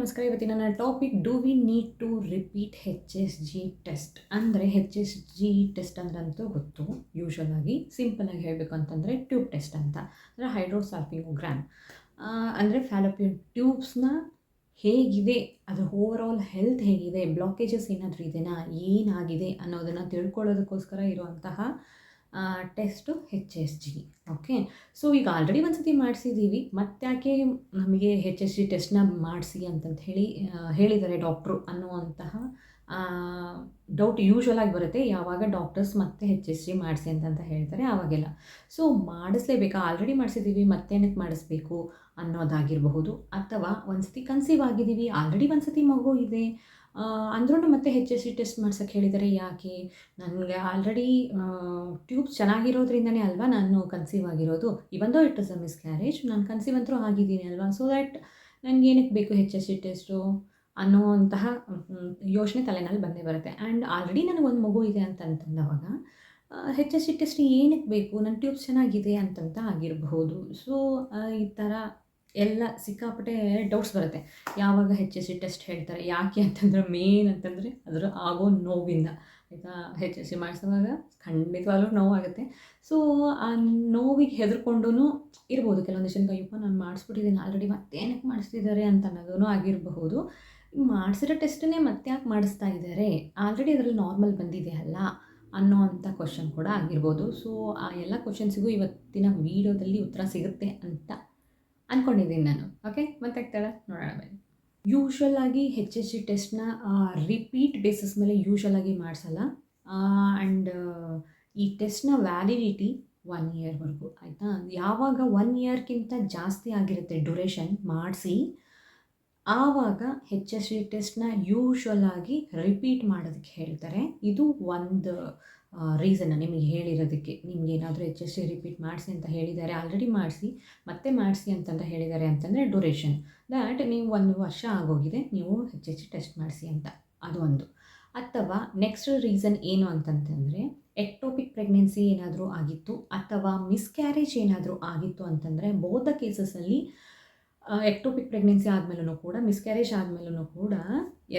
ನಮಸ್ಕಾರ. ಇವತ್ತಿನ ನನ್ನ topic do we need to repeat HSG test. ಅಂದರೆ HSG ಟೆಸ್ಟ್ ಅಂದ್ರಂತೂ ಗೊತ್ತು. ಯೂಶ್ವಲ್ ಆಗಿ ಸಿಂಪಲಾಗಿ ಹೇಳಬೇಕು ಅಂತಂದರೆ ಟ್ಯೂಬ್ ಟೆಸ್ಟ್ ಅಂತ, ಅಂದರೆ ಹೈಡ್ರೋಸಾಲ್ಪಿಂಗೋಗ್ರಾಮ್. ಅಂದರೆ ಫ್ಯಾಲೋಪಿಯನ್ ಟ್ಯೂಬ್ಸ್ನ ಹೇಗಿದೆ, ಅದರ ಓವರಾಲ್ ಹೆಲ್ತ್ ಹೇಗಿದೆ, ಬ್ಲಾಕೇಜಸ್ ಏನಾದರೂ ಇದೆಯಾ, ಏನಾಗಿದೆ ಅನ್ನೋದನ್ನು ತಿಳ್ಕೊಳ್ಳೋದಕ್ಕೋಸ್ಕರ ಇರುವಂತಹ ಟೆಸ್ಟು HSG. ಓಕೆ, ಸೊ ಈಗ ಆಲ್ರೆಡಿ ಒಂದು ಸತಿ ಮಾಡಿಸಿದ್ದೀವಿ, ಯಾಕೆ ನಮಗೆ HSG ಟೆಸ್ಟ್ನ ಮಾಡಿಸಿ ಅಂತಂತ ಹೇಳಿದ್ದಾರೆ ಡಾಕ್ಟ್ರು ಅನ್ನುವಂತಹ ಡೌಟ್ ಯೂಶ್ವಲ್ ಆಗಿ ಬರುತ್ತೆ ಯಾವಾಗ ಡಾಕ್ಟರ್ಸ್ ಮತ್ತೆ HSG ಮಾಡಿಸಿ ಅಂತಂತ ಹೇಳ್ತಾರೆ ಆವಾಗೆಲ್ಲ. ಸೊ ಮಾಡಿಸ್ಲೇಬೇಕಾ, ಆಲ್ರೆಡಿ ಮಾಡಿಸಿದ್ದೀವಿ ಮತ್ತೇನಕ್ಕೆ ಮಾಡಿಸ್ಬೇಕು ಅನ್ನೋದಾಗಿರಬಹುದು. ಅಥವಾ ಒಂದು ಸತಿ ಕನ್ಸೀವ್ ಆಗಿದ್ದೀವಿ, ಆಲ್ರೆಡಿ ಒಂದು ಸತಿ ಮಗು ಇದೆ ಅಂದ್ರೂ ಮತ್ತೆ HSG ಟೆಸ್ಟ್ ಮಾಡ್ಸೋಕ್ಕೆ ಹೇಳಿದ್ದಾರೆ. ಯಾಕೆ, ನನಗೆ ಆಲ್ರೆಡಿ ಟ್ಯೂಬ್ಸ್ ಚೆನ್ನಾಗಿರೋದ್ರಿಂದನೇ ಅಲ್ವಾ ನಾನು ಕನ್ಸೀವ್ ಆಗಿರೋದು. Even though it is a miscarriage, ನಾನು ಕನ್ಸೀವ್ ಅಂತೂ ಆಗಿದ್ದೀನಿ ಅಲ್ವಾ, ಸೊ ದ್ಯಾಟ್ ನನಗೆ ಏನಕ್ಕೆ ಬೇಕು HSG ಟೆಸ್ಟು ಅನ್ನೋವಂತಹ ಯೋಚನೆ ತಲೆನಲ್ಲಿ ಬಂದೇ ಬರುತ್ತೆ. ಆ್ಯಂಡ್ ಆಲ್ರೆಡಿ ನನಗೊಂದು ಮಗು ಇದೆ ಅಂತಂದವಾಗ HSG ಟೆಸ್ಟ್ ಏನಕ್ಕೆ ಬೇಕು, ನನ್ನ ಟ್ಯೂಬ್ಸ್ ಚೆನ್ನಾಗಿದೆ ಅಂತಂತ ಆಗಿರಬಹುದು. ಸೊ ಈ ಥರ ಎಲ್ಲ ಸಿಕ್ಕಾಪಟ್ಟೆ ಡೌಟ್ಸ್ ಬರುತ್ತೆ ಯಾವಾಗ HSG ಟೆಸ್ಟ್ ಹೇಳ್ತಾರೆ. ಯಾಕೆ ಅಂತಂದರೆ ಮೇನ್ ಅಂತಂದರೆ ಅದರ ಆಗೋ ನೋವಿಂದ. ಆಯಿತಾ, HSG ಮಾಡಿಸುವಾಗ ಖಂಡಿತವಾಗ್ಲೂ ನೋವಾಗುತ್ತೆ. ಸೊ ಆ ನೋವಿಗೆ ಹೆದರ್ಕೊಂಡು ಇರ್ಬೋದು ಕೆಲವೊಂದಿಷ್ಟು ಜನಕ್ಕೆ, ಅಯ್ಯಪ್ಪ ನಾನು ಮಾಡಿಸ್ಬಿಟ್ಟಿದ್ದೀನಿ ಆಲ್ರೆಡಿ ಮತ್ತೇನಕ್ಕೆ ಮಾಡಿಸ್ತಿದ್ದಾರೆ ಅಂತ ಅನ್ನೋದೂ ಆಗಿರಬಹುದು. ಮಾಡಿಸಿರೋ ಟೆಸ್ಟನ್ನೇ ಮತ್ತೆ ಯಾಕೆ ಮಾಡಿಸ್ತಾ ಇದ್ದಾರೆ, ಆಲ್ರೆಡಿ ಅದರಲ್ಲಿ ನಾರ್ಮಲ್ ಬಂದಿದೆ ಅಲ್ಲ ಅನ್ನೋ ಅಂಥ ಕ್ವಶನ್ ಕೂಡ ಆಗಿರ್ಬೋದು. ಸೊ ಆ ಎಲ್ಲ ಕ್ವಶನ್ಸಿಗೂ ಇವತ್ತಿನ ವೀಡಿಯೋದಲ್ಲಿ ಉತ್ತರ ಸಿಗುತ್ತೆ ಅಂತ ಅಂದ್ಕೊಂಡಿದ್ದೀನಿ ನಾನು. ಓಕೆ, ಗೊತ್ತಾಗ್ತಾಳೆ, ನೋಡೋಣ ಬನ್ನಿ. ಯೂಶ್ವಲ್ ಆಗಿ HSG ಟೆಸ್ಟ್ನ ರಿಪೀಟ್ ಬೇಸಿಸ್ ಮೇಲೆ ಯೂಶ್ವಲ್ ಆಗಿ ಮಾಡಿಸಲ್ಲ. ಆ್ಯಂಡ್ ಈ ಟೆಸ್ಟ್ನ ವ್ಯಾಲಿಡಿಟಿ 1 ಇಯರ್ವರೆಗೂ. ಆಯಿತಾ, ಯಾವಾಗ 1 ಇಯರ್ಗಿಂತ ಜಾಸ್ತಿ ಆಗಿರುತ್ತೆ ಡ್ಯೂರೇಷನ್ ಮಾಡಿಸಿ, ಆವಾಗ HSG ಟೆಸ್ಟ್ನ ಯೂಶ್ವಲ್ ಆಗಿ ರಿಪೀಟ್ ಮಾಡೋದಕ್ಕೆ ಹೇಳ್ತಾರೆ. ಇದು ಒಂದು ರೀಸನ್ನ ನಿಮಗೆ ಹೇಳಿರೋದಕ್ಕೆ. ನಿಮಗೇನಾದರೂ HSG ರಿಪೀಟ್ ಮಾಡಿಸಿ ಅಂತ ಹೇಳಿದ್ದಾರೆ, ಆಲ್ರೆಡಿ ಮಾಡಿಸಿ ಮತ್ತೆ ಮಾಡಿಸಿ ಅಂತಂತ ಹೇಳಿದ್ದಾರೆ ಅಂತಂದರೆ ಡ್ಯೂರೇಷನ್, ದ್ಯಾಟ್ ನೀವು 1 ವರ್ಷ ಆಗೋಗಿದೆ ನೀವು HSG ಟೆಸ್ಟ್ ಮಾಡಿಸಿ ಅಂತ, ಅದು ಒಂದು. ಅಥವಾ ನೆಕ್ಸ್ಟ್ ರೀಸನ್ ಏನು ಅಂತಂತಂದರೆ ಎಕ್ಟೋಪಿಕ್ ಪ್ರೆಗ್ನೆನ್ಸಿ ಏನಾದರೂ ಆಗಿತ್ತು ಅಥವಾ ಮಿಸ್ಕ್ಯಾರೇಜ್ ಏನಾದರೂ ಆಗಿತ್ತು ಅಂತಂದರೆ ಬೋತ್ ದ ಕೇಸಸಲ್ಲಿ ಎಕ್ಟೋಪಿಕ್ ಪ್ರೆಗ್ನೆನ್ಸಿ ಆದಮೇಲೂ ಕೂಡ ಮಿಸ್ಕ್ಯಾರೇಜ್ ಆದಮೇಲೂ ಕೂಡ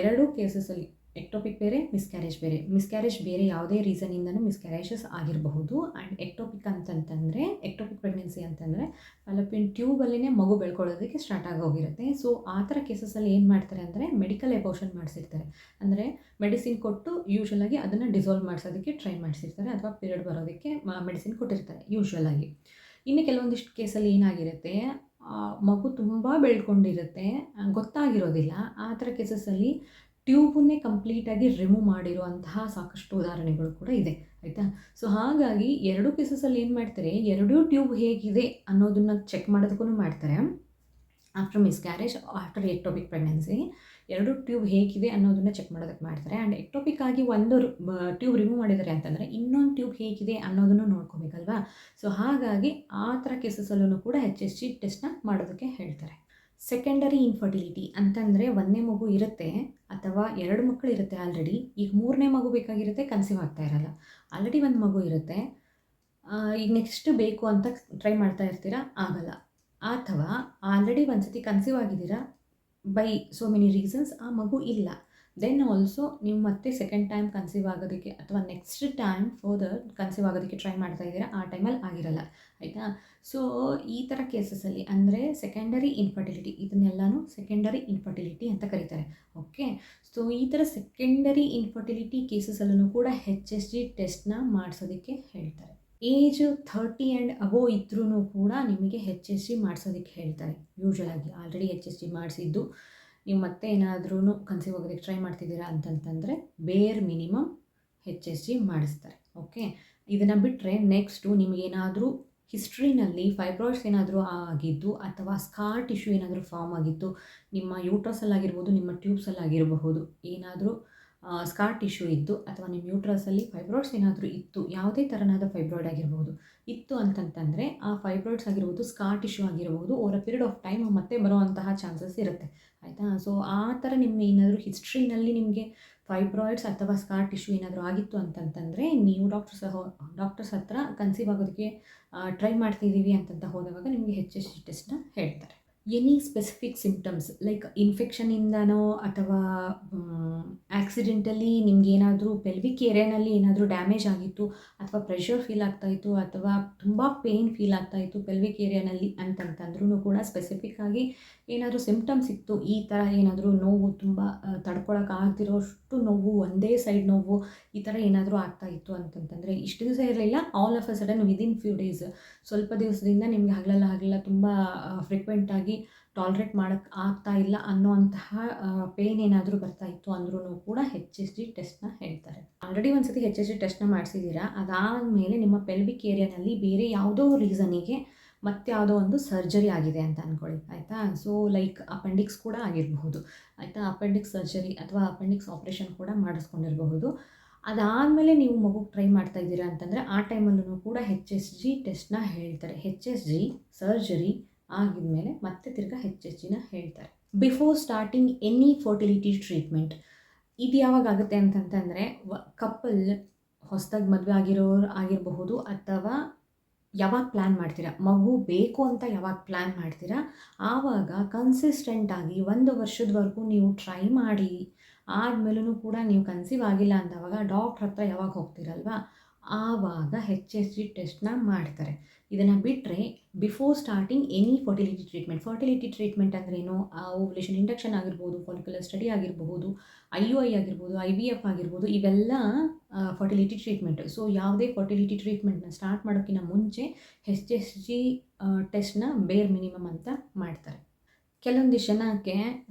ಎರಡೂ ಕೇಸಸಲ್ಲಿ ಎಕ್ಟೋಪಿಕ್ ಬೇರೆ, ಮಿಸ್ಕ್ಯಾರೇಜ್ ಬೇರೆ ಯಾವುದೇ ರೀಸನಿಂದನೂ ಮಿಸ್ಕ್ಯಾರೇಜಸ್ ಆಗಿರಬಹುದು. ಆ್ಯಂಡ್ ಎಕ್ಟೋಪಿಕ್ ಅಂತಂತಂದರೆ ಎಕ್ಟೋಪಿಕ್ ಪ್ರೆಗ್ನೆನ್ಸಿ ಅಂತಂದರೆ ಫಾಲೋಪಿಯನ್ ಟ್ಯೂಬಲ್ಲಿನೇ ಮಗು ಬೆಳ್ಕೊಳ್ಳೋದಕ್ಕೆ ಸ್ಟಾರ್ಟ್ ಆಗೋಗಿರುತ್ತೆ. ಸೊ ಆ ಥರ ಕೇಸಸಲ್ಲಿ ಏನು ಮಾಡ್ತಾರೆ ಅಂದರೆ ಮೆಡಿಕಲ್ ಎಬೋಷನ್ ಮಾಡಿಸಿರ್ತಾರೆ. ಅಂದರೆ ಮೆಡಿಸಿನ್ ಕೊಟ್ಟು ಯೂಶ್ವಲಾಗಿ ಅದನ್ನು ಡಿಸಾಲ್ವ್ ಮಾಡಿಸೋದಕ್ಕೆ ಟ್ರೈ ಮಾಡಿಸಿರ್ತಾರೆ, ಅಥವಾ ಪೀರಿಯಡ್ ಬರೋದಕ್ಕೆ ಮೆಡಿಸಿನ್ ಕೊಟ್ಟಿರ್ತಾರೆ ಯೂಶ್ವಲಾಗಿ. ಇನ್ನು ಕೆಲವೊಂದಿಷ್ಟು ಕೇಸಲ್ಲಿ ಏನಾಗಿರುತ್ತೆ, ಮಗು ತುಂಬ ಬೆಳ್ಕೊಂಡಿರುತ್ತೆ, ಗೊತ್ತಾಗಿರೋದಿಲ್ಲ. ಆ ಥರ ಕೇಸಸಲ್ಲಿ ಟ್ಯೂಬನ್ನೇ ಕಂಪ್ಲೀಟಾಗಿ ರಿಮೂವ್ ಮಾಡಿರುವಂತಹ ಸಾಕಷ್ಟು ಉದಾಹರಣೆಗಳು ಕೂಡ ಇದೆ. ಆಯಿತಾ, ಸೊ ಹಾಗಾಗಿ ಎರಡೂ ಕೇಸಸಲ್ಲಿ ಏನು ಮಾಡ್ತಾರೆ, ಎರಡೂ ಟ್ಯೂಬ್ ಹೇಗಿದೆ ಅನ್ನೋದನ್ನು ಚೆಕ್ ಮಾಡೋದಕ್ಕೂ ಮಾಡ್ತಾರೆ. After miscarriage, after ectopic pregnancy ಎರಡೂ ಟ್ಯೂಬ್ ಹೇಗಿದೆ ಅನ್ನೋದನ್ನು ಚೆಕ್ ಮಾಡೋದಕ್ಕೆ ಮಾಡ್ತಾರೆ. ಆ್ಯಂಡ್ ಎಕ್ಟೋಪಿಕ್ ಆಗಿ ಒಂದು ಟ್ಯೂಬ್ ರಿಮೂವ್ ಮಾಡಿದ್ದಾರೆ ಅಂತಂದರೆ ಇನ್ನೊಂದು ಟ್ಯೂಬ್ ಹೇಗಿದೆ ಅನ್ನೋದನ್ನು ನೋಡ್ಕೋಬೇಕಲ್ವಾ. ಸೊ ಹಾಗಾಗಿ ಆ ಥರ ಕೇಸಸಲ್ಲೂ ಕೂಡ HSG ಟೆಸ್ಟ್ನ ಮಾಡೋದಕ್ಕೆ ಹೇಳ್ತಾರೆ. ಸೆಕೆಂಡರಿ ಇನ್ಫರ್ಟಿಲಿಟಿ ಅಂತಂದರೆ ಒಂದನೇ ಮಗು ಇರುತ್ತೆ ಅಥವಾ 2 ಮಕ್ಕಳು ಇರುತ್ತೆ ಆಲ್ರೆಡಿ, ಈಗ 3ನೇ ಮಗು ಬೇಕಾಗಿರುತ್ತೆ, ಕನ್ಸೀವ್ ಆಗ್ತಾ ಇರಲ್ಲ. ಆಲ್ರೆಡಿ ಒಂದು ಮಗು ಇರುತ್ತೆ, ಈಗ ನೆಕ್ಸ್ಟ್ ಬೇಕು ಅಂತ ಟ್ರೈ ಮಾಡ್ತಾ ಇರ್ತೀರಾ, ಆಗಲ್ಲ. ಅಥವಾ ಆಲ್ರೆಡಿ ಒಂದು ಸತಿ ಕನ್ಸೀವ್ ಆಗಿದ್ದೀರಾ, ಬೈ ಸೋ ಮೆನಿ ರೀಸನ್ಸ್ ಆ ಮಗು ಇಲ್ಲ, ದೆನ್ ಆಲ್ಸೋ ನೀವು ಮತ್ತೆ ಸೆಕೆಂಡ್ ಟೈಮ್ ಕನ್ಸೀವ್ ಆಗೋದಕ್ಕೆ ಅಥವಾ ನೆಕ್ಸ್ಟ್ ಟೈಮ್ ಫರ್ದರ್ ಕನ್ಸೀವ್ ಆಗೋದಕ್ಕೆ ಟ್ರೈ ಮಾಡ್ತಾ ಇದ್ದೀರಾ, ಆ ಟೈಮಲ್ಲಿ ಆಗಿರಲ್ಲ. ಆಯಿತಾ, ಸೊ ಈ ಥರ ಕೇಸಸಲ್ಲಿ ಅಂದರೆ ಸೆಕೆಂಡರಿ ಇನ್ಫರ್ಟಿಲಿಟಿ, ಇದನ್ನೆಲ್ಲನೂ ಸೆಕೆಂಡರಿ ಇನ್ಫರ್ಟಿಲಿಟಿ ಅಂತ ಕರೀತಾರೆ. ಓಕೆ, ಸೊ ಈ ಥರ ಸೆಕೆಂಡರಿ ಇನ್ಫರ್ಟಿಲಿಟಿ ಕೇಸಸಲ್ಲೂ ಕೂಡ HSG ಟೆಸ್ಟ್ನ ಮಾಡಿಸೋದಕ್ಕೆ ಹೇಳ್ತಾರೆ. ಏಜ್ 30 ಆ್ಯಂಡ್ ಅಬೋವ್ ಇದ್ರೂ ಕೂಡ ನಿಮಗೆ HSG ಮಾಡಿಸೋದಕ್ಕೆ ಹೇಳ್ತಾರೆ. ಯೂಶ್ವಲಾಗಿ ಆಲ್ರೆಡಿ HSG ಮಾಡಿಸಿದ್ದು ನೀವು ಮತ್ತೆ ಏನಾದ್ರೂ ಕನ್ಸೀವ್ ಆಗೋದಕ್ಕೆ ಟ್ರೈ ಮಾಡ್ತಿದ್ದೀರಾ ಅಂತಂತಂದರೆ ಬೇರ್ ಮಿನಿಮಮ್ HSG ಮಾಡಿಸ್ತಾರೆ. ಓಕೆ, ಇದನ್ನು ಬಿಟ್ಟರೆ ನೆಕ್ಸ್ಟು ನಿಮಗೇನಾದರೂ ಹಿಸ್ಟ್ರಿನಲ್ಲಿ ಫೈಬ್ರಾಯ್ಡ್ಸ್ ಏನಾದರೂ ಆಗಿದ್ದು ಅಥವಾ ಸ್ಕಾರ್ ಟಿಶ್ಯೂ ಏನಾದರೂ ಫಾರ್ಮ್ ಆಗಿತ್ತು, ನಿಮ್ಮ ಯೂಟ್ರಸಲ್ಲಾಗಿರ್ಬೋದು, ನಿಮ್ಮ ಟ್ಯೂಬ್ಸಲ್ಲಾಗಿರಬಹುದು, ಏನಾದರೂ ಸ್ಕಾರ್ ಟಿಶ್ಯೂ ಇದ್ದು ಅಥವಾ ನಿಮ್ಮ ಯೂಟ್ರಸಲ್ಲಿ ಫೈಬ್ರಾಯ್ಡ್ಸ್ ಏನಾದರೂ ಇತ್ತು, ಯಾವುದೇ ಥರನಾದ ಫೈಬ್ರಾಯ್ಡ್ ಆಗಿರ್ಬೋದು ಇತ್ತು ಅಂತಂತಂದರೆ ಆ ಫೈಬ್ರಾಯ್ಡ್ಸ್ ಆಗಿರ್ಬೋದು, ಸ್ಕಾರ್ ಟಿಶ್ಯೂ ಆಗಿರ್ಬೋದು, over a period of time ಮತ್ತೆ ಬರುವಂತಹ ಚಾನ್ಸಸ್ ಇರುತ್ತೆ. ಆಯಿತಾ, ಸೊ ಆ ಥರ ನಿಮ್ಮ ಏನಾದರೂ ಹಿಸ್ಟ್ರಿನಲ್ಲಿ ನಿಮಗೆ ಫೈಬ್ರಾಯ್ಡ್ಸ್ ಅಥವಾ ಸ್ಕಾರ್ ಟಿಶ್ಯೂ ಏನಾದರೂ ಆಗಿತ್ತು ಅಂತಂತಂದರೆ ನೀವು ಡಾಕ್ಟರ್ಸ್ ಹತ್ರ ಕನ್ಸೀವ್ ಆಗೋದಕ್ಕೆ ಟ್ರೈ ಮಾಡ್ತಿದ್ದೀವಿ ಅಂತಂತ ಹೋದಾಗ ನಿಮಗೆ HSG ಟೆಸ್ಟ್ನ ಹೇಳ್ತಾರೆ. ಎನಿ ಸ್ಪೆಸಿಫಿಕ್ ಸಿಂಪ್ಟಮ್ಸ್ ಲೈಕ್ ಇನ್ಫೆಕ್ಷನಿಂದನೋ ಅಥವಾ ಆಕ್ಸಿಡೆಂಟಲಿ ನಿಮಗೇನಾದರೂ ಪೆಲ್ವಿಕ್ ಏರಿಯಾನಲ್ಲಿ ಏನಾದರೂ ಡ್ಯಾಮೇಜ್ ಆಗಿತ್ತು ಅಥವಾ ಪ್ರೆಷರ್ ಫೀಲ್ ಆಗ್ತಾಯಿತ್ತು ಅಥವಾ ತುಂಬ ಪೇಯ್ನ್ ಫೀಲ್ ಆಗ್ತಾಯಿತ್ತು ಪೆಲ್ವಿಕ್ ಏರಿಯಾನಲ್ಲಿ ಅಂತಂತಂದ್ರೂ ಕೂಡ ಸ್ಪೆಸಿಫಿಕ್ಕಾಗಿ ಏನಾದರೂ ಸಿಂಪ್ಟಮ್ಸ್ ಇತ್ತು, ಈ ಥರ ಏನಾದರೂ ನೋವು ತುಂಬ ತಡ್ಕೊಳಕ್ಕಾಗ್ದಿರೋಷ್ಟು ನೋವು, ಒಂದೇ ಸೈಡ್ ನೋವು, ಈ ಥರ ಏನಾದರೂ ಆಗ್ತಾಯಿತ್ತು ಅಂತಂತಂದರೆ ಇಷ್ಟು ದಿವಸ ಇರಲಿಲ್ಲ, all of a sudden within few days ಸ್ವಲ್ಪ ದಿವಸದಿಂದ ನಿಮಗೆ ಹಗಲೆಲ್ಲ ತುಂಬ ಫ್ರೀಕ್ವೆಂಟಾಗಿ ಟಾಲ್ರೇಟ್ ಮಾಡೋಕ್ಕೆ ಆಗ್ತಾ ಇಲ್ಲ ಅನ್ನೋಂತಹ ಪೇಯ್ನ್ ಏನಾದರೂ ಬರ್ತಾ ಇತ್ತು ಅಂದ್ರೂ ಕೂಡ HSG ಟೆಸ್ಟ್ನ ಹೇಳ್ತಾರೆ. ಆಲ್ರೆಡಿ ಒಂದು ಸತಿ HSG ಟೆಸ್ಟ್ನ ಮಾಡಿಸಿದ್ದೀರಾ, ಅದಾದಮೇಲೆ ನಿಮ್ಮ ಪೆಲ್ವಿಕ್ ಏರಿಯಾನಲ್ಲಿ ಬೇರೆ ಯಾವುದೋ ರೀಸನಿಗೆ ಮತ್ಯಾವುದೋ ಒಂದು ಸರ್ಜರಿ ಆಗಿದೆ ಅಂತ ಅಂದ್ಕೊಳ್ಳಿ, ಆಯಿತಾ. ಸೊ ಲೈಕ್ ಅಪೆಂಡಿಕ್ಸ್ ಕೂಡ ಆಗಿರಬಹುದು, ಆಯಿತಾ. ಅಪೆಂಡಿಕ್ಸ್ ಸರ್ಜರಿ ಅಥವಾ ಅಪೆಂಡಿಕ್ಸ್ ಆಪ್ರೇಷನ್ ಕೂಡ ಮಾಡಿಸ್ಕೊಂಡಿರಬಹುದು. ಅದಾದಮೇಲೆ ನೀವು ಮಗುಗೆ ಟ್ರೈ ಮಾಡ್ತಾ ಇದ್ದೀರಾ ಅಂತಂದರೆ ಆ ಟೈಮಲ್ಲೂ ಕೂಡ HSG ಟೆಸ್ಟ್ನ ಹೇಳ್ತಾರೆ. HSG ಸರ್ಜರಿ ಆಗಿದ್ಮೇಲೆ ಮತ್ತೆ ತಿರ್ಗಾ HSGನ ಹೇಳ್ತಾರೆ. Before starting any fertility treatment ಇದು ಯಾವಾಗ ಆಗುತ್ತೆ ಅಂತಂತಂದರೆ ಕಪಲ್ ಹೊಸದಾಗಿ ಮದುವೆ ಆಗಿರೋರು ಆಗಿರಬಹುದು ಅಥವಾ ಯಾವಾಗ ಪ್ಲ್ಯಾನ್ ಮಾಡ್ತೀರಾ, ಮಗು ಬೇಕು ಅಂತ ಯಾವಾಗ ಪ್ಲ್ಯಾನ್ ಮಾಡ್ತೀರಾ ಆವಾಗ ಕನ್ಸಿಸ್ಟೆಂಟಾಗಿ 1 ವರ್ಷದವರೆಗೂ ನೀವು ಟ್ರೈ ಮಾಡಿ ಆದಮೇಲೂ ಕೂಡ ನೀವು ಕನ್ಸೀವ್ ಆಗಿಲ್ಲ ಅಂದವಾಗ ಡಾಕ್ಟ್ರ್ ಹತ್ರ ಯಾವಾಗ ಹೋಗ್ತೀರಲ್ವ ಆವಾಗ HSG ಟೆಸ್ಟ್ನ ಮಾಡ್ತಾರೆ. ಇದನ್ನು ಬಿಟ್ಟರೆ before starting any fertility treatment ಅಂದ್ರೇನು, ಓವ್ಯುಲೇಷನ್ ಇಂಡಕ್ಷನ್ ಆಗಿರ್ಬೋದು, ಫಾಲಿಕ್ಯುಲರ್ ಸ್ಟಡಿ ಆಗಿರಬಹುದು, IUI ಆಗಿರ್ಬೋದು, IVF ಆಗಿರ್ಬೋದು, ಇವೆಲ್ಲ ಫರ್ಟಿಲಿಟಿ ಟ್ರೀಟ್ಮೆಂಟ್. ಸೊ ಯಾವುದೇ ಫರ್ಟಿಲಿಟಿ ಟ್ರೀಟ್ಮೆಂಟ್ನ ಸ್ಟಾರ್ಟ್ ಮಾಡೋಕ್ಕಿಂತ ಮುಂಚೆ HSG ಟೆಸ್ಟ್ನ ಬೇರ್ ಮಿನಿಮಮ್ ಅಂತ ಮಾಡ್ತಾರೆ. ಕೆಲವೊಂದಿಷ್ಟು ಜನಕ್ಕೆ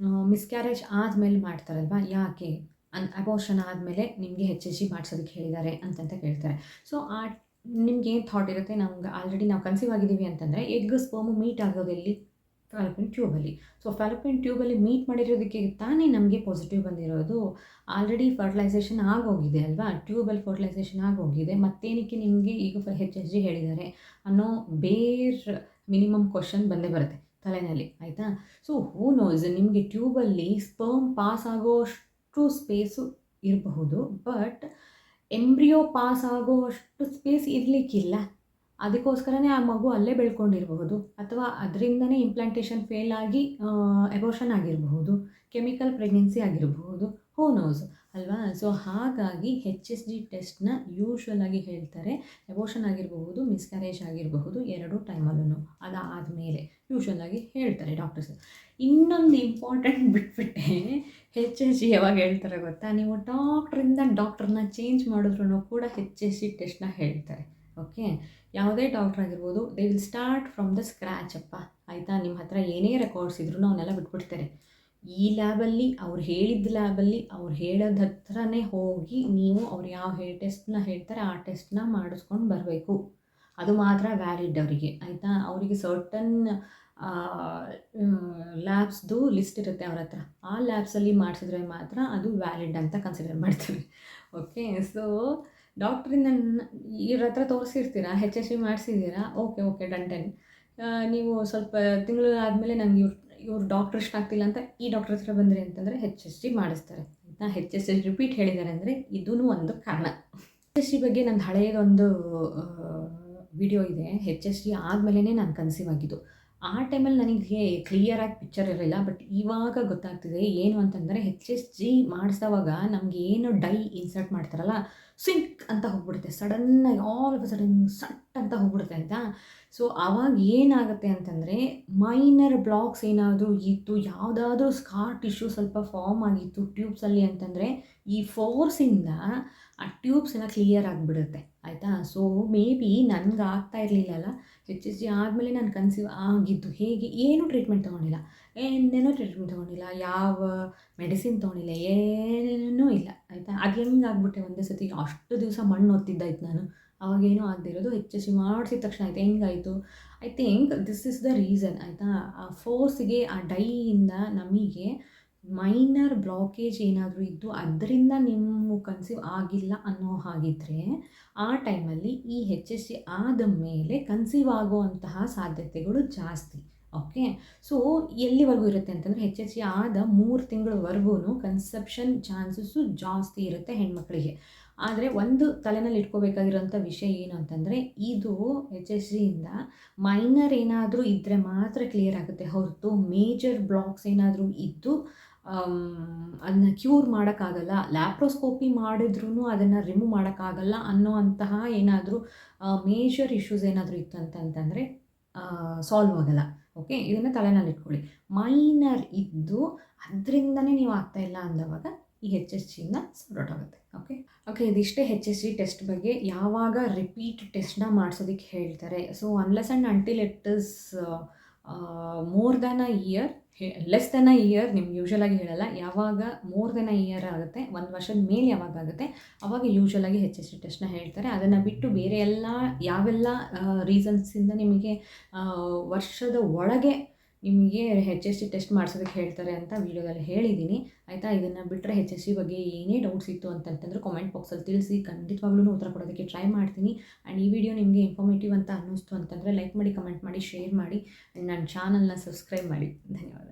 ಮಿಸ್ಕ್ಯಾರೇಜ್ ಆದಮೇಲೆ ಮಾಡ್ತಾರಲ್ವ, ಯಾಕೆ ಅಬೋರ್ಷನ್ ಆದಮೇಲೆ ನಿಮಗೆ HSG ಮಾಡಿಸೋದಕ್ಕೆ ಹೇಳಿದ್ದಾರೆ ಅಂತಂತ ಕೇಳ್ತಾರೆ. ಸೊ ನಿಮ್ಗೆ ಏನು ಥಾಟ್ ಇರುತ್ತೆ, ನಮ್ಗೆ ಆಲ್ರೆಡಿ ನಾವು ಕನ್ಸೀವ್ ಆಗಿದ್ದೀವಿ ಅಂತಂದರೆ ಎಗ್ ಸ್ಪರ್ಮು ಮೀಟ್ ಆಗೋದೆಲ್ಲಿ ಫ್ಯಾಲೋಪಿಯನ್ ಟ್ಯೂಬಲ್ಲಿ. ಸೊ ಫ್ಯಾಲೋಪಿಯನ್ ಟ್ಯೂಬಲ್ಲಿ ಮೀಟ್ ಮಾಡಿರೋದಕ್ಕೆ ತಾನೇ ನಮಗೆ ಪಾಸಿಟಿವ್ ಬಂದಿರೋದು. ಆಲ್ರೆಡಿ ಫರ್ಟಿಲೈಸೇಷನ್ ಆಗೋಗಿದೆ ಅಲ್ವಾ, ಟ್ಯೂಬಲ್ಲಿ ಫರ್ಟಿಲೈಸೇಷನ್ ಆಗೋಗಿದೆ, ಮತ್ತೇನಕ್ಕೆ ನಿಮಗೆ ಈಗ HSG ಹೇಳಿದ್ದಾರೆ ಅನ್ನೋ ಬೇರ್ ಮಿನಿಮಮ್ ಕ್ವಶನ್ ಬಂದೇ ಬರುತ್ತೆ ತಲೆಯಲ್ಲಿ, ಆಯಿತಾ. ಸೊ ಹೂ ನೋಸ್, ನಿಮಗೆ ಟ್ಯೂಬಲ್ಲಿ ಸ್ಪರ್ಮ್ ಪಾಸ್ ಆಗೋಷ್ಟು ಸ್ಪೇಸು ಇರಬಹುದು, ಬಟ್ ಎಂಬ್ರಿಯೋ ಪಾಸ್ ಆಗೋಷ್ಟು ಸ್ಪೇಸ್ ಇರಲಿಕ್ಕಿಲ್ಲ. ಅದಕ್ಕೋಸ್ಕರನೇ ಆ ಮಗು ಅಲ್ಲೇ ಬೆಳ್ಕೊಂಡಿರಬಹುದು, ಅಥವಾ ಅದರಿಂದನೇ ಇಂಪ್ಲಾಂಟೇಷನ್ ಫೇಲ್ ಆಗಿ ಅಬೋರ್ಷನ್ ಆಗಿರಬಹುದು, ಕೆಮಿಕಲ್ ಪ್ರೆಗ್ನೆನ್ಸಿ ಆಗಿರಬಹುದು, ಹೂ ನೋಸ್ ಅಲ್ವಾ. ಸೊ ಹಾಗಾಗಿ HSG ಟೆಸ್ಟ್ನ ಯೂಶ್ವಲಾಗಿ ಹೇಳ್ತಾರೆ. ಅಬೋರ್ಷನ್ ಆಗಿರಬಹುದು, ಮಿಸ್ಕ್ಯಾರೇಜ್ ಆಗಿರಬಹುದು, ಎರಡೂ ಟೈಮಲ್ಲೂ ಅದಾದಮೇಲೆ ಯೂಶ್ವಲಾಗಿ ಹೇಳ್ತಾರೆ ಡಾಕ್ಟರ್ಸ್. ಇನ್ನೊಂದು ಇಂಪಾರ್ಟೆಂಟ್ ಬಿಟ್ಬಿಟ್ಟೆ HSG ಯಾವಾಗ ಹೇಳ್ತಾರೆ ಗೊತ್ತಾ, ನೀವು ಡಾಕ್ಟ್ರನ್ನ ಚೇಂಜ್ ಮಾಡಿದ್ರೂ ಕೂಡ HSG ಟೆಸ್ಟ್ನ ಹೇಳ್ತಾರೆ. ಓಕೆ, ಯಾವುದೇ ಡಾಕ್ಟ್ರ್ ಆಗಿರ್ಬೋದು, they will start from the scratch ಅಪ್ಪ, ಆಯಿತಾ. ನಿಮ್ಮ ಹತ್ರ ಏನೇ ರೆಕಾರ್ಡ್ಸ್ ಇದ್ರೂ ಅವನ್ನೆಲ್ಲ ಬಿಟ್ಬಿಡ್ತಾರೆ. ಈ ಲ್ಯಾಬಲ್ಲಿ ಅವ್ರು ಹೇಳಿದ ಲ್ಯಾಬಲ್ಲಿ ಅವ್ರು ಹೇಳೋದ ಹತ್ರನೇ ಹೋಗಿ ನೀವು ಅವ್ರು ಯಾವ ಟೆಸ್ಟ್ನ ಹೇಳ್ತಾರೆ ಆ ಟೆಸ್ಟ್ನ ಮಾಡಿಸ್ಕೊಂಡು ಬರಬೇಕು. ಅದು ಮಾತ್ರ ವ್ಯಾಲಿಡ್ ಅವರಿಗೆ, ಆಯಿತಾ. ಅವರಿಗೆ ಸರ್ಟನ್ ಲ್ಯಾಬ್ಸ್ದು ಲಿಸ್ಟ್ ಇರುತ್ತೆ ಅವ್ರ ಹತ್ರ, ಆ ಲ್ಯಾಬ್ಸಲ್ಲಿ ಮಾಡಿಸಿದ್ರೆ ಮಾತ್ರ ಅದು ವ್ಯಾಲಿಡ್ ಅಂತ ಕನ್ಸಿಡರ್ ಮಾಡ್ತಾರೆ. ಓಕೆ, ಸೊ ಡಾಕ್ಟ್ರಿಂದ ಇವ್ರ ಹತ್ರ ತೋರಿಸಿರ್ತೀರಾ, HSG ಮಾಡಿಸಿದ್ದೀರಾ, ಓಕೆ ಡನ್. ನೀವು ಸ್ವಲ್ಪ ತಿಂಗಳು ಆದಮೇಲೆ ನನಗೆ ಇವ್ರು ಡಾಕ್ಟ್ರ್ ಇಷ್ಟ ಆಗ್ತಿಲ್ಲ ಅಂತ ಈ ಡಾಕ್ಟ್ರ್ ಹತ್ರ ಬಂದ್ರಿ ಅಂತಂದರೆ HSG ಮಾಡಿಸ್ತಾರೆ, ಆಯಿತಾ. HSG ರಿಪೀಟ್ ಹೇಳಿದ್ದಾರೆ ಅಂದರೆ ಇದೂ ಒಂದು ಕಾರಣ. HSG ಬಗ್ಗೆ ನನ್ನ ಹಳೆಯದೊಂದು ವಿಡಿಯೋ ಇದೆ. HSG ಆದಮೇಲೆ ನಾನು ಕನ್ಸೀವ್ ಆಗಿದ್ದು. ಆ ಟೈಮಲ್ಲಿ ನನಗೆ ಕ್ಲಿಯರಾಗಿ ಪಿಕ್ಚರ್ ಇರಲಿಲ್ಲ, ಬಟ್ ಇವಾಗ ಗೊತ್ತಾಗ್ತಿದೆ. ಏನು ಅಂತಂದರೆ HSG ಮಾಡಿಸೋವಾಗ ನಮಗೆ ಏನು ಡೈ ಇನ್ಸರ್ಟ್ ಮಾಡ್ತಾರಲ್ಲ, ಸಿಂಕ್ ಅಂತ ಹೋಗ್ಬಿಡುತ್ತೆ ಸಡನ್ನಾಗಿ, ಆಲ್ ಆಫ್ ಅ ಸಡನ್ ಸಟ್ ಅಂತ ಹೋಗ್ಬಿಡುತ್ತೆ ಆಯಿತಾ. ಸೊ ಆವಾಗ ಏನಾಗುತ್ತೆ ಅಂತಂದರೆ ಮೈನರ್ ಬ್ಲಾಕ್ಸ್ ಏನಾದರೂ ಇತ್ತು, ಯಾವುದಾದ್ರೂ ಸ್ಕಾರ್ ಟಿಶ್ಯೂ ಸ್ವಲ್ಪ ಫಾರ್ಮ್ ಆಗಿತ್ತು ಟ್ಯೂಬ್ಸಲ್ಲಿ ಅಂತಂದರೆ ಈ ಫೋರ್ಸಿಂದ ಆ ಟ್ಯೂಬ್ಸ್ ಎಲ್ಲ ಕ್ಲಿಯರ್ ಆಗಿಬಿಡುತ್ತೆ, ಆಯಿತಾ. ಸೊ ಮೇ ಬಿ ನನಗೆ ಆಗ್ತಾ ಇರಲಿಲ್ಲಲ್ಲ, HSG ಆದಮೇಲೆ ನಾನು ಕನ್ಸೀವ್ ಆಗಿದ್ದು. ಹೇಗೆ, ಏನೂ ಟ್ರೀಟ್ಮೆಂಟ್ ತೊಗೊಂಡಿಲ್ಲ, ಯಾವ ಮೆಡಿಸಿನ್ ತೊಗೊಂಡಿಲ್ಲ, ಏನೂ ಇಲ್ಲ, ಆಯಿತಾ. ಅದು ಹೆಂಗೆ ಆಗ್ಬಿಟ್ಟೆ ಒಂದೇ ಸತಿ, ಅಷ್ಟು ದಿವಸ ಮಣ್ಣು ಒತ್ತಿದ್ದಾಯ್ತು ನಾನು, ಅವಾಗೇನೂ ಆಗದಿರೋದು HSG ಮಾಡಿಸಿದ ತಕ್ಷಣ ಆಯಿತು. ಹೆಂಗಾಯಿತು, I think this is the reason, ಆಯಿತಾ. ಆ ಫೋರ್ಸ್ಗೆ, ಆ ಡೈಯಿಂದ ನಮಗೆ ಮೈನರ್ ಬ್ಲಾಕೇಜ್ ಏನಾದರೂ ಇದ್ದು ಅದರಿಂದ ನೀವು ಕನ್ಸೀವ್ ಆಗಿಲ್ಲ ಅನ್ನೋ ಹಾಗಿದ್ದರೆ ಆ ಟೈಮಲ್ಲಿ ಈ HSG ಆದ ಮೇಲೆ ಕನ್ಸೀವ್ ಆಗುವಂತಹ ಸಾಧ್ಯತೆಗಳು ಜಾಸ್ತಿ. ಓಕೆ. ಸೊ ಎಲ್ಲಿವರೆಗೂ ಇರುತ್ತೆ ಅಂತಂದರೆ ಎಚ್ ಎಸ್ ಜಿ ಆದ 3 ತಿಂಗಳವರೆಗೂ ಕನ್ಸೆಪ್ಷನ್ ಚಾನ್ಸಸ್ಸು ಜಾಸ್ತಿ ಇರುತ್ತೆ ಹೆಣ್ಮಕ್ಳಿಗೆ. ಆದರೆ ಒಂದು ತಲೆನಲ್ಲಿ ಇಟ್ಕೋಬೇಕಾಗಿರೋಂಥ ವಿಷಯ ಏನು ಅಂತಂದರೆ, ಇದು ಎಚ್ ಎಸ್ ಜಿಯಿಂದ ಮೈನರ್ ಏನಾದರೂ ಇದ್ದರೆ ಮಾತ್ರ ಕ್ಲಿಯರ್ ಆಗುತ್ತೆ ಹೊರತು ಮೇಜರ್ ಬ್ಲಾಕ್ಸ್ ಏನಾದರೂ ಇದ್ದು ಅದನ್ನ ಕ್ಯೂರ್ ಮಾಡೋಕ್ಕಾಗಲ್ಲ, ಲ್ಯಾಪ್ರೋಸ್ಕೋಪಿ ಮಾಡಿದ್ರೂ ಅದನ್ನು ರಿಮೂವ್ ಮಾಡೋಕ್ಕಾಗಲ್ಲ ಅನ್ನೋವಂತಹ ಏನಾದರೂ ಮೇಜರ್ ಇಶ್ಯೂಸ್ ಏನಾದರೂ ಇತ್ತು ಅಂತಂತಂದರೆ ಸಾಲ್ವ್ ಆಗೋಲ್ಲ. ಓಕೆ, ಇದನ್ನು ತಲೆನಲ್ಲಿ ಇಟ್ಕೊಳ್ಳಿ. ಮೈನರ್ ಇದ್ದು ಅದರಿಂದನೇ ನೀವು ಆಗ್ತಾಯಿಲ್ಲ ಅಂದವಾಗ ಈ ಎಚ್ ಎಸ್ ಜಿಯಿಂದ ಸಾರ್ಟ್ ಆಗುತ್ತೆ. ಓಕೆ, ಇದಿಷ್ಟೇ ಎಚ್ ಎಸ್ ಜಿ ಟೆಸ್ಟ್ ಬಗ್ಗೆ. ಯಾವಾಗ ರಿಪೀಟ್ ಟೆಸ್ಟ್ನ ಮಾಡಿಸೋದಕ್ಕೆ ಹೇಳ್ತಾರೆ? So unless and until it is more than a year, less than a year ನಿಮ್ಗೆ ಯೂಶ್ವಲಾಗಿ ಹೇಳಲ್ಲ. ಯಾವಾಗ ಮೋರ್ ದೆನ್ ಅ ಇಯರ್ ಆಗುತ್ತೆ, 1 ವರ್ಷದ ಮೇಲೆ ಯಾವಾಗ ಆಗುತ್ತೆ ಆವಾಗ ಯೂಶ್ವಲಾಗಿ ಎಚ್ ಎಸ್ ಟಿ ಟೆಸ್ಟ್ನ ಹೇಳ್ತಾರೆ. ಅದನ್ನು ಬಿಟ್ಟು ಬೇರೆ ಯಾವೆಲ್ಲ ರೀಸನ್ಸಿಂದ ನಿಮಗೆ ವರ್ಷದ ಒಳಗೆ ನಿಮಗೆ ಎಚ್ ಎಸ್ ಟಿ ಟೆಸ್ಟ್ ಮಾಡಿಸೋದಕ್ಕೆ ಹೇಳ್ತಾರೆ ಅಂತ ವೀಡಿಯೋದಲ್ಲಿ ಹೇಳಿದ್ದೀನಿ, ಆಯಿತಾ. ಇದನ್ನು ಬಿಟ್ಟರೆ ಎಚ್ ಎಸ್ ಟಿ ಬಗ್ಗೆ ಏನೇ ಡೌಟ್ಸ್ ಇತ್ತು ಅಂತಂತಂದರೆ ಕಾಮೆಂಟ್ ಬಾಕ್ಸಲ್ಲಿ ತಿಳಿಸಿ, ಖಂಡಿತವಾಗ್ಲೂ ಉತ್ತರ ಕೊಡೋದಕ್ಕೆ ಟ್ರೈ ಮಾಡ್ತೀನಿ. ಆ್ಯಂಡ್ ಈ ವಿಡಿಯೋ ನಿಮಗೆ ಇನ್ಫಾರ್ಮೇಟಿವ್ ಅಂತ ಅನ್ನಿಸ್ತು ಅಂತಂದರೆ ಲೈಕ್ ಮಾಡಿ, ಕಮೆಂಟ್ ಮಾಡಿ, ಶೇರ್ ಮಾಡಿ, ಆ್ಯಂಡ್ ನನ್ನ ಚಾನಲ್ನ ಸಬ್ಸ್ಕ್ರೈಬ್ ಮಾಡಿ. ಧನ್ಯವಾದ.